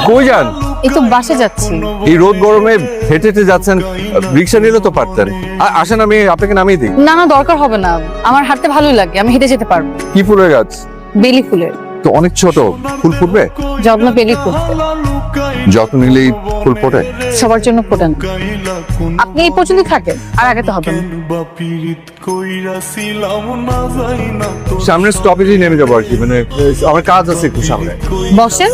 কই যান? এই তো বাসে যাচ্ছি। এই রোদ গরমে হেঁটে হেঁটে যাচ্ছেন, রিক্সা নিলে তো পারতেন। আসেন, আমি আপনাকে নামিয়ে দিই। না না, দরকার হবে না, আমার হাঁটতে ভালোই লাগে, আমি হেঁটে যেতে পারবো। কি ফুলের গাছ? বেলি ফুলের। তো অনেক ছোট, ফুল ফুটবে? যত্ন বেলি ফুল যত্ন নিলেই ফুল ফোটে? সবার জন্য ফোটেন। আপনি এই পর্যন্ত থাকেন, আর আগে তো হবে না। সামনের স্টপেজে নেমে যাবো আর কি, মানে আমার কাজ আছে একটু সামনে। বসেন।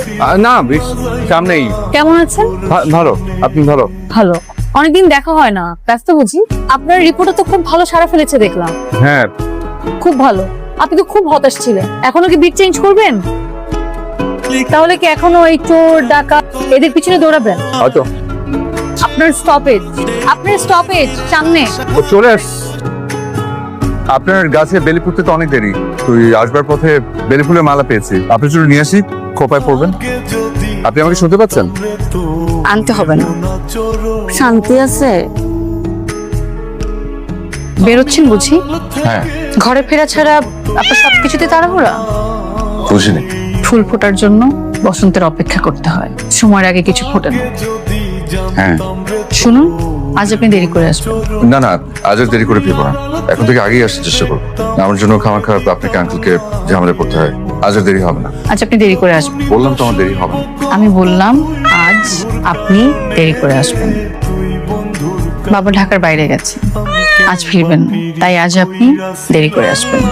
না, বেশ সামনেই। কেমন আছেন? ভালো, আপনি ভালো? ভালো। অনেকদিন দেখা হয় না, ব্যস্ত বুঝি? আপনার রিপোর্টে তো খুব ভালো সাড়া ফেলেছে দেখলাম। হ্যাঁ। খুব ভালো। আপনি তো খুব হতাশ ছিলেন, এখনো কি বিট চেঞ্জ করবেন? তাহলে কি এখনো এই চোর ডাকাত এদের পিছনে দৌড়াবেন? হয়তো। আপনার স্টপেজ সামনে। ও চলে আস। আপনার গাছে বেলি ফুটতে তো অনেক দেরি, তুই আসবার পথে বেলি ফুলের মালা পেয়েছি, আপনার জন্য নিয়ে আসি, খোপায় পড়বেন। আপনি আমাকে শুনতে পাচ্ছেন? আনতে হবে না, শান্তি আছে। বেরোচ্ছেন বুঝি? হ্যাঁ। ঘরে ফেরা ছাড়া আপনার সবকিছুতে তাড়াহুড়া? বুঝিনি। ফুল ফোটার জন্য বসন্তের অপেক্ষা করতে হয়, সময়ের আগে কিছু ফোটে না। হ্যাঁ। শুনুন, আজ আপনি দেরি করে আসবেন। না না, আজ আর দেরি করে ফিরবো না, এখন থেকে আগেই আসতে চেষ্টা করবো। আমার জন্য খামাখা আপনাকে আঙ্কেলকে ঝামেলা করতে হয়। আজ আর দেরি হবে না। আজ আপনি দেরি করে আসবেন। বললাম তো আমার দেরি হবে না। আমি বললাম আজ আপনি দেরি করে আসবেন। বাবা ঢাকার বাইরে গেছে, আজ ফিরবেন না, তাই আজ আপনি দেরি করে আসবেন।